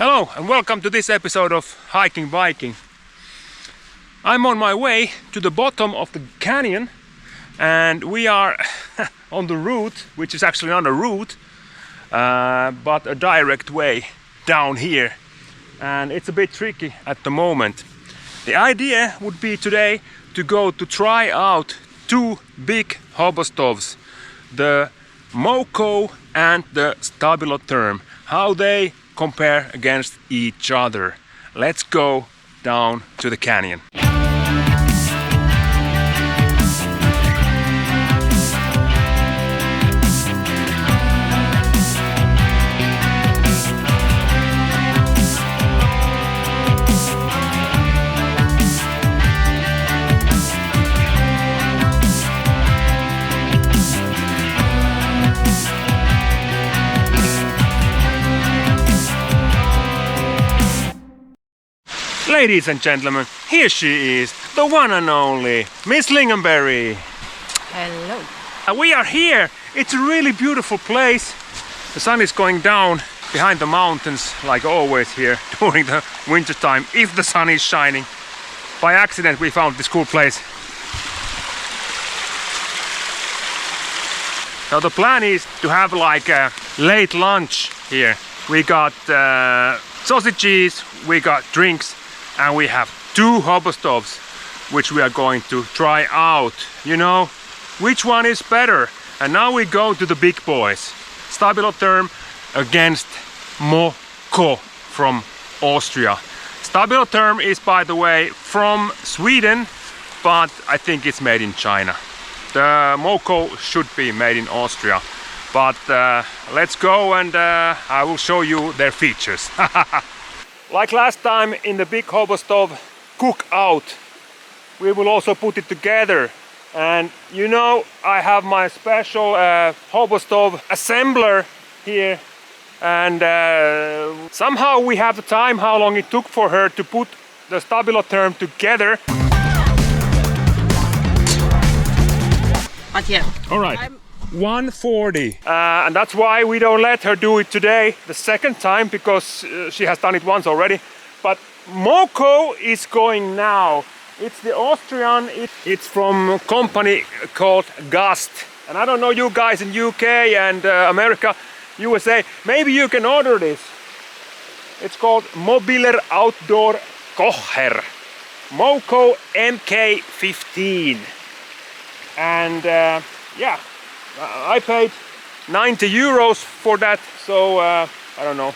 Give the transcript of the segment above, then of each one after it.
Hello and welcome to this episode of Hiking Viking. I'm on my way to the bottom of the canyon and we are on the route, which is actually not a route but a direct way down here, and it's a bit tricky at the moment. The idea would be today to go to try out two big Hobo stoves, the Moco and the Stabilotherm, how they compare against each other. Let's go down to the canyon. Ladies and gentlemen, here she is, the one and only Miss Lingonberry. Hello. We are here. It's a really beautiful place. The sun is going down behind the mountains, like always here during the winter time, if the sun is shining. By accident we found this cool place. So the plan is to have like a late lunch here. We got sausages, we got drinks, and we have two Hobo stoves which we are going to try out. You know, which one is better? And now we go to the big boys. Stabilotherm against Moco from Austria. Stabilotherm is, by the way, from Sweden, but I think it's made in China. The Moco should be made in Austria. But let's go and I will show you their features. Like last time in the big Hobo stove cookout, we will also put it together. And you know, I have my special Hobo stove assembler here, and somehow we have the time how long it took for her to put the Stabilotherm together. But yeah. All right. 140, and that's why we don't let her do it today the second time, because she has done it once already. But Moco is going now. It's the Austrian, it's from a company called Gust, and I don't know, you guys in UK and America, USA, maybe you can order this. It's called Mobiler Outdoor Kocher Moco MK15, and yeah, I paid 90 euros for that, so I don't know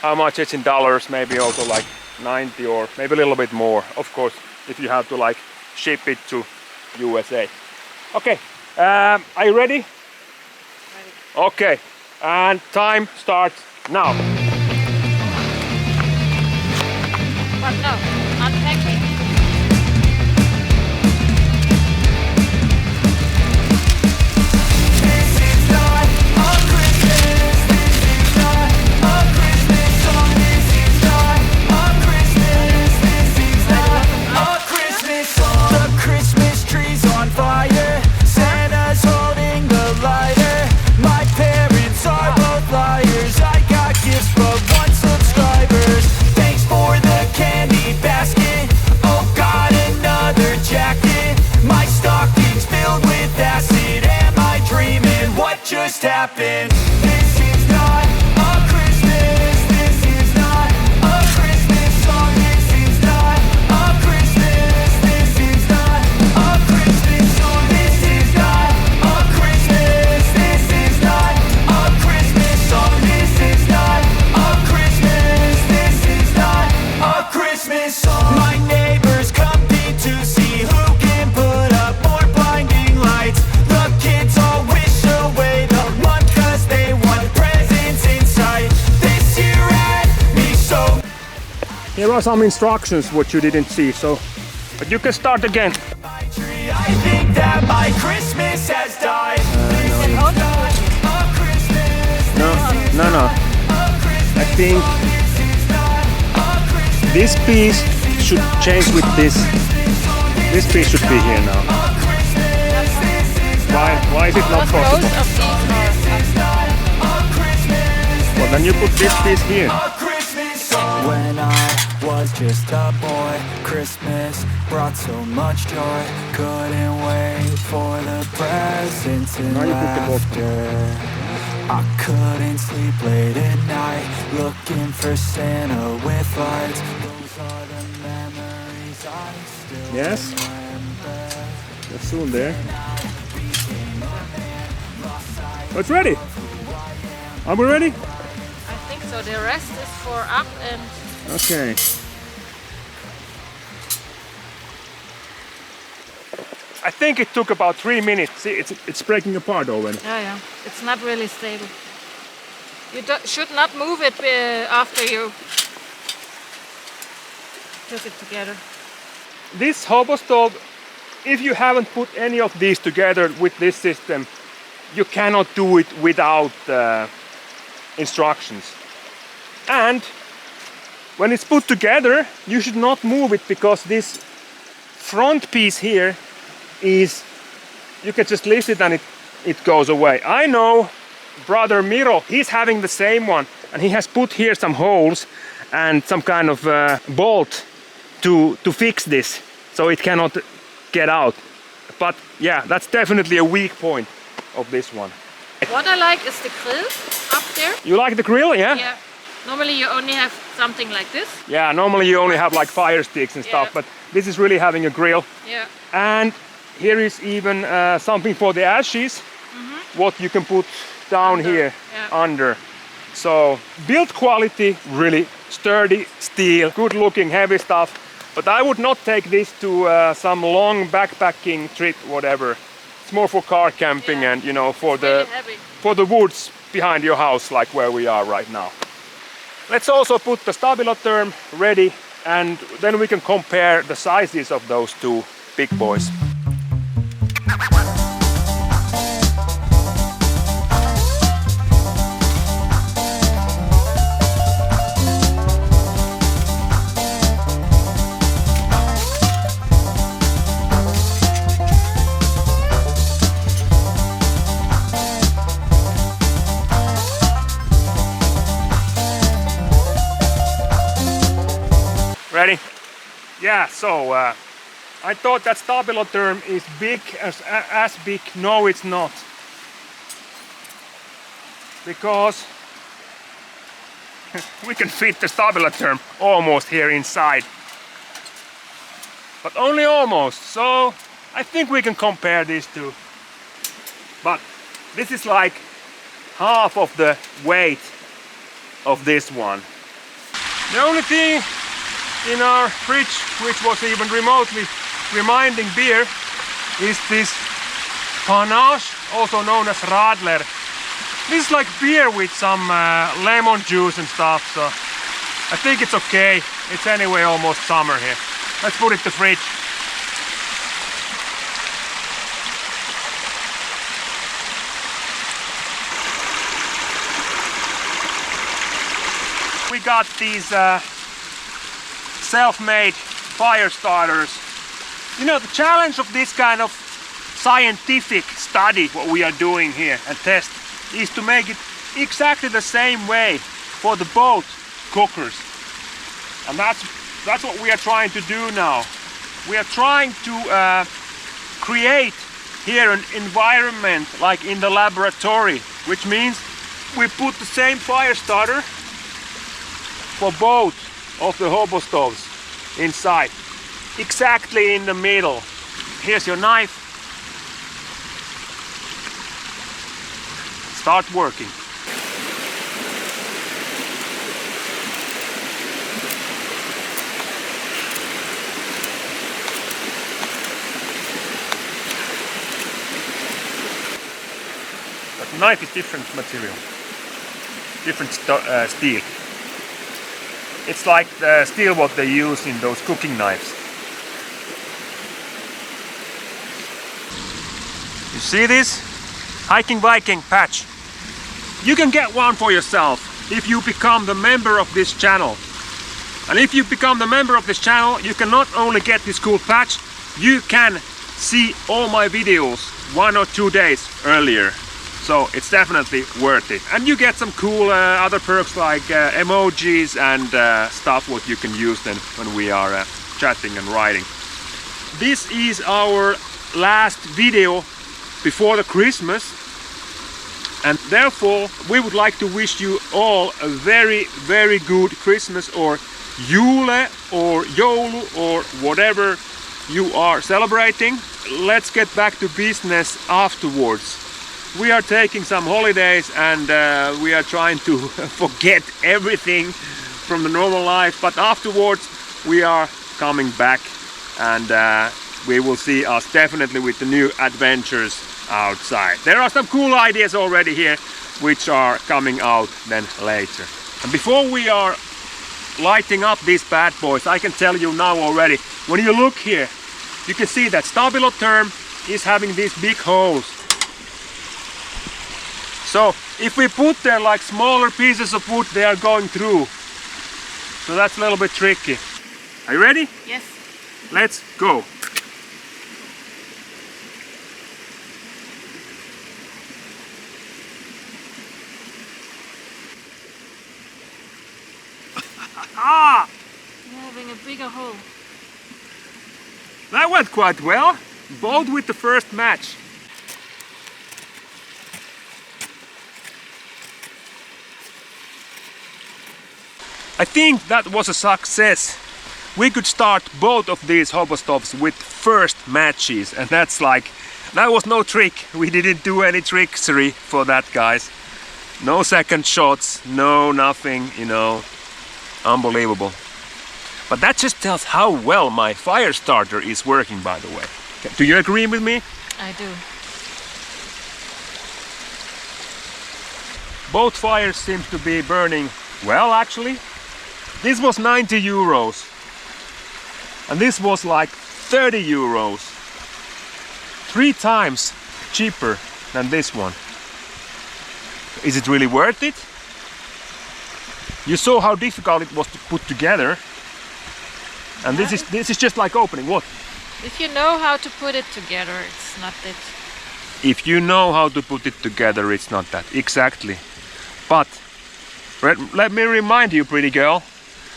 how much it's in dollars, maybe also like 90 or maybe a little bit more, of course, if you have to like ship it to USA. Okay, are you ready? Ready. Okay, and time starts now. But no, unpacking. Just happened. This is not a Christmas. This is not a Christmas song. This is not a Christmas. This is not a Christmas song. This is not a Christmas. This is not a Christmas song. This is not a Christmas. This is not a Christmas song. My neighbors compete to see who can put up more blinding lights. The kids all wish away the month 'cause they want presents in sight. This year had me so. Here are some instructions what you didn't see, so but you can start again. My tree, I think that my Christmas has died. This is not a Christmas. No. I think this piece should change with this. This piece should be here now. Why is it not possible? Well, then you put this piece here. When I was just a boy, Christmas brought so much joy. Couldn't wait for the presents and laughter. I couldn't sleep late at night, looking for Santa with lights. Those are the memories I still Yes. remember. We're soon there. It's ready. Are we ready? I think so. The rest is for up and Okay. I think it took about 3 minutes. See, it's breaking apart, Owen. yeah. It's not really stable. You should not move it after you put it together. This Hobo stove, if you haven't put any of these together with this system, you cannot do it without instructions. And when it's put together, you should not move it, because this front piece here is, you can just lift it and it goes away. I know brother Miro, he's having the same one, and he has put here some holes and some kind of bolt to fix this so it cannot get out. But yeah, that's definitely a weak point of this one. What I like is the grill up there. You like the grill, yeah? Yeah. Normally you only have something like this. Yeah, normally you only have like fire sticks and stuff, Yeah. but this is really having a grill. Yeah. And here is even something for the ashes, what you can put down Under, here yeah. under. So build quality, really sturdy steel, good looking, heavy stuff. But I would not take this to some long backpacking trip, whatever. It's more for car camping, Yeah. and you know, for Really heavy. for the woods behind your house, like where we are right now. Let's also put the Stabilotherm ready, and then we can compare the sizes of those two big boys. Ready? Yeah, so I thought that Stabilotherm is big, as big. No, it's not. Because we can fit the Stabilotherm almost here inside. But only almost, so I think we can compare these two. But this is like half of the weight of this one. The only thing in our fridge which was even remotely reminding beer is this panache, also known as radler. This is like beer with some lemon juice and stuff, so I think it's okay. It's anyway almost summer here. Let's put it in the fridge. We got these self-made fire starters. You know, the challenge of this kind of scientific study, what we are doing here and test, is to make it exactly the same way for the boat cookers. And that's what we are trying to do now. We are trying to create here an environment like in the laboratory, which means we put the same fire starter for both of the Hobo stoves inside, exactly in the middle. Here's your knife. Start working. But the knife is different material, different steel. It's like the steel what they use in those cooking knives. You see this? Hiking Viking patch. You can get one for yourself if you become the member of this channel. And if you become the member of this channel, you can not only get this cool patch, you can see all my videos 1 or 2 days earlier. So it's definitely worth it. And you get some cool other perks like emojis and stuff what you can use then when we are chatting and writing. This is our last video before the Christmas. And therefore we would like to wish you all a very, very good Christmas or Jule or Joulu or whatever you are celebrating. Let's get back to business afterwards. We are taking some holidays and we are trying to forget everything from the normal life, but afterwards we are coming back and we will see us definitely with the new adventures outside. There are some cool ideas already here which are coming out then later. And before we are lighting up these bad boys, I can tell you now already, when you look here, you can see that Stabilotherm is having these big holes. So if we put there like smaller pieces of wood, they are going through. So that's a little bit tricky. Are you ready? Yes. Let's go. Ah! You're having a bigger hole. That went quite well, both with the first match. I think that was a success. We could start both of these Hobo stoves with first matches, and that's like, that was no trick. We didn't do any trickery for that, guys. No second shots, no nothing, you know, unbelievable. But that just tells how well my fire starter is working, by the way. Do you agree with me? I do. Both fires seem to be burning well, actually. This was 90 euros. And this was like 30 euros. 3 times cheaper than this one. Is it really worth it? You saw how difficult it was to put together. And this is just like opening. What? If you know how to put it together, it's not that. If you know how to put it together, it's not that. Exactly. But let me remind you, pretty girl,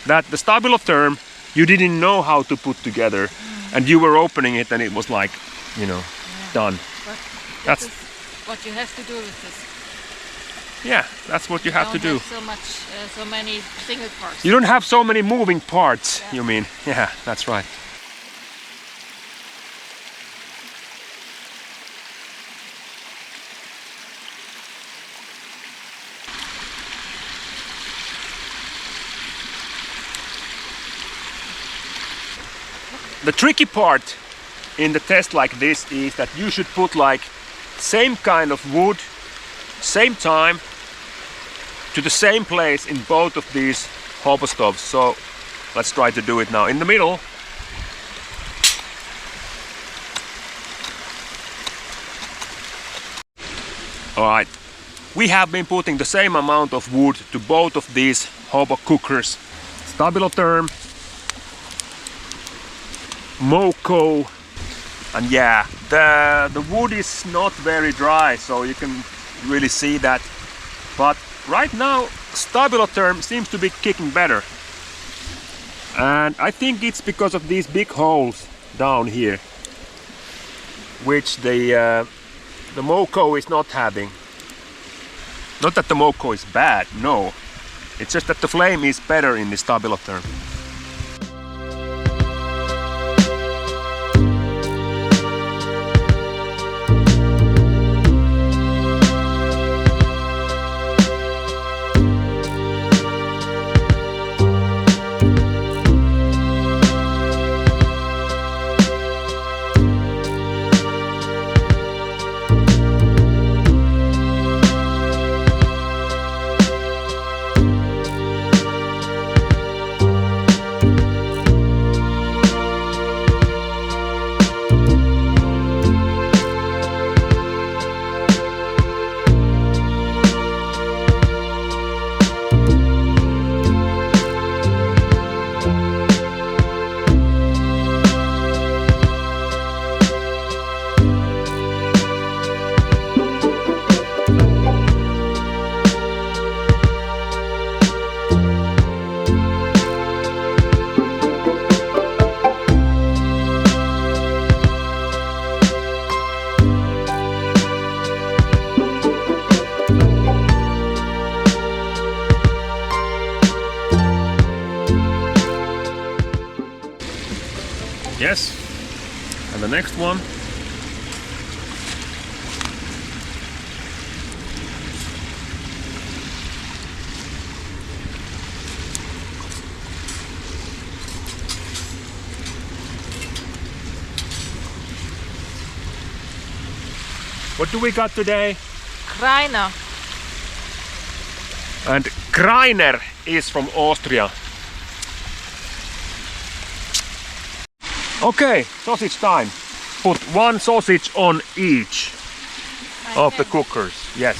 that the Stabilotherm you didn't know how to put together, and you were opening it and it was like, you know, done. But That's what you have to do with this. Yeah, that's what you have to do. So much, so many single parts. You don't have so many moving parts, you mean? Yeah, that's right. The tricky part in the test like this is that you should put like same kind of wood, same time, to the same place in both of these Hobo stoves. So let's try to do it now. In the middle. Alright, we have been putting the same amount of wood to both of these Hobo cookers. Stabilotherm, Moko, and yeah, the wood is not very dry, so you can really see that. But right now Stabilotherm seems to be kicking better, and I think it's because of these big holes down here, which the Moko is not having. Not that the Moko is bad, no. It's just that the flame is better in the Stabilotherm. Yes. And the next one. What do we got today? Kreiner. And Kreiner is from Austria. Okay, sausage time. Put one sausage on each of the cookers. Yes.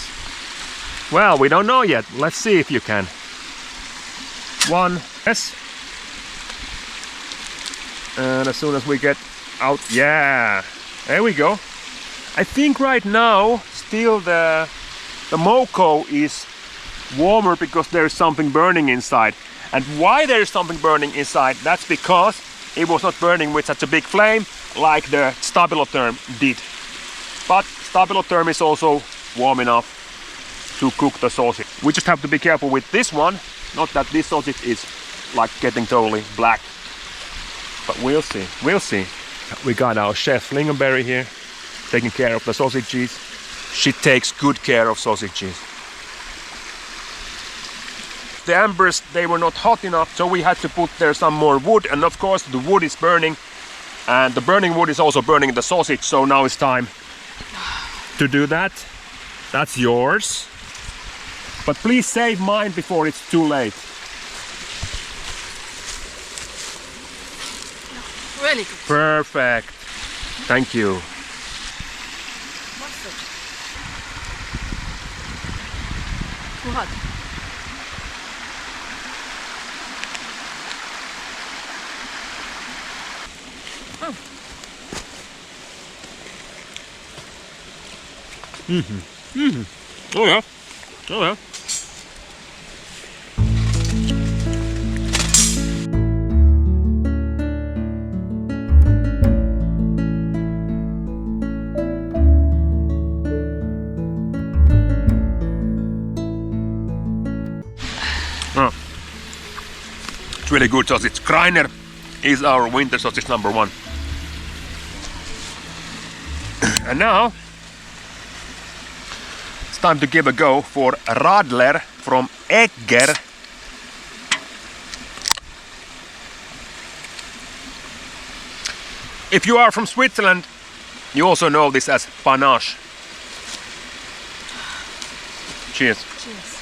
Well, we don't know yet. Let's see if you can. One. Yes. And as soon as we get out, yeah, there we go. I think right now still the Moco is warmer because there's something burning inside. And why there's something burning inside, that's because it was not burning with such a big flame like the Stabilotherm did. But Stabilotherm is also warm enough to cook the sausage. We just have to be careful with this one, not that this sausage is like getting totally black. But we'll see, we'll see. We got our chef Lingonberry here, taking care of the sausages. She takes good care of sausages. The embers, they were not hot enough, so we had to put there some more wood, and of course the wood is burning, and the burning wood is also burning the sausage, so now it's time to do that. That's yours. But please save mine before it's too late. Really good. Perfect. Thank you. Mustard. Too hot. Oh yeah. Oh yeah. Oh. It's really good sausage. Kreiner is our winter sausage number one. And now it's time to give a go for Radler from Egger. If you are from Switzerland, you also know this as panache. Cheers. Cheers.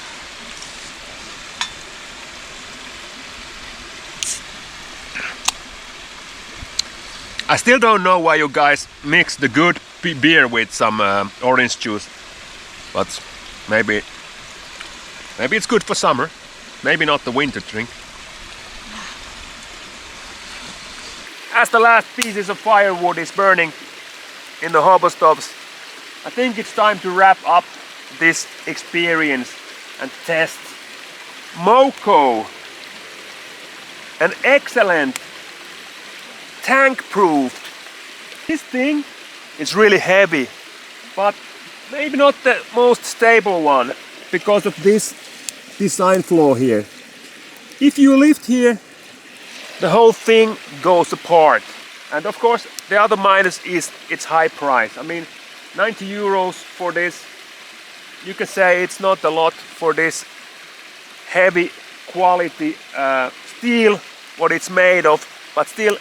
I still don't know why you guys mix the good beer with some orange juice, but maybe it's good for summer, maybe not the winter drink. As the last pieces of firewood is burning in the Hobo stoves, I think it's time to wrap up this experience and test Moco, an excellent tank-proofed. This thing is really heavy, but maybe not the most stable one because of this design flaw here. If you lift here, the whole thing goes apart. And of course, the other minus is its high price. I mean, 90 euros for this. You can say it's not a lot for this heavy quality steel, what it's made of, but still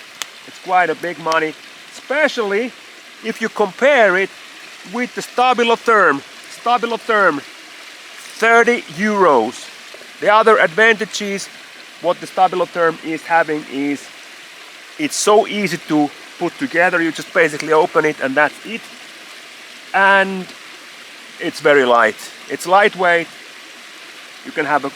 it's quite a big money, especially if you compare it with the Stabilotherm, 30 euros. The other advantages what the Stabilotherm is having is it's so easy to put together. You just basically open it and that's it. And it's very light. It's lightweight. You can have a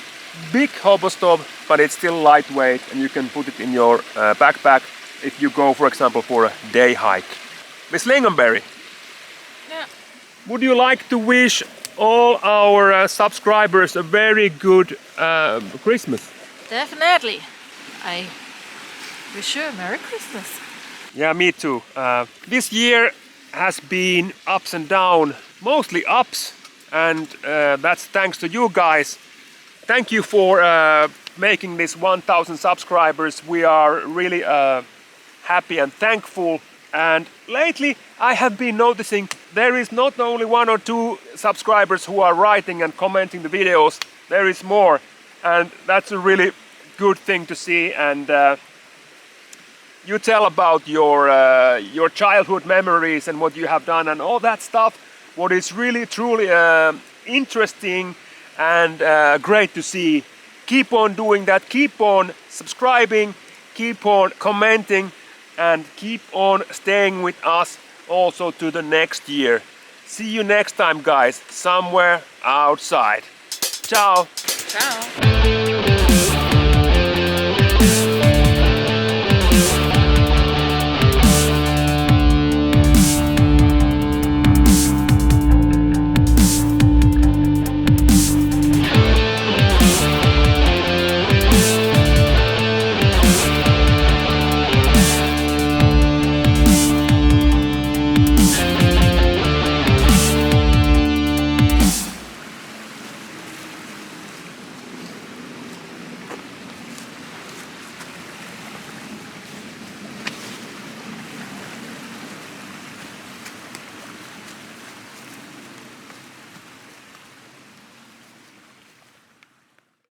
big Hobo stove, but it's still lightweight, and you can put it in your backpack if you go, for example, for a day hike. Miss Lingonberry, Yeah. would you like to wish all our subscribers a very good Christmas? Definitely. I wish you a Merry Christmas. Yeah, me too. This year has been ups and down, mostly ups, and that's thanks to you guys. Thank you for making this 1,000 subscribers. We are really happy and thankful. And lately I have been noticing there is not only 1 or 2 subscribers who are writing and commenting the videos, there is more, and that's a really good thing to see. And you tell about your childhood memories and what you have done and all that stuff, what is really truly interesting and great to see. Keep on doing that, keep on subscribing, keep on commenting, and keep on staying with us also to the next year. See you next time, guys, somewhere outside. Ciao! Ciao.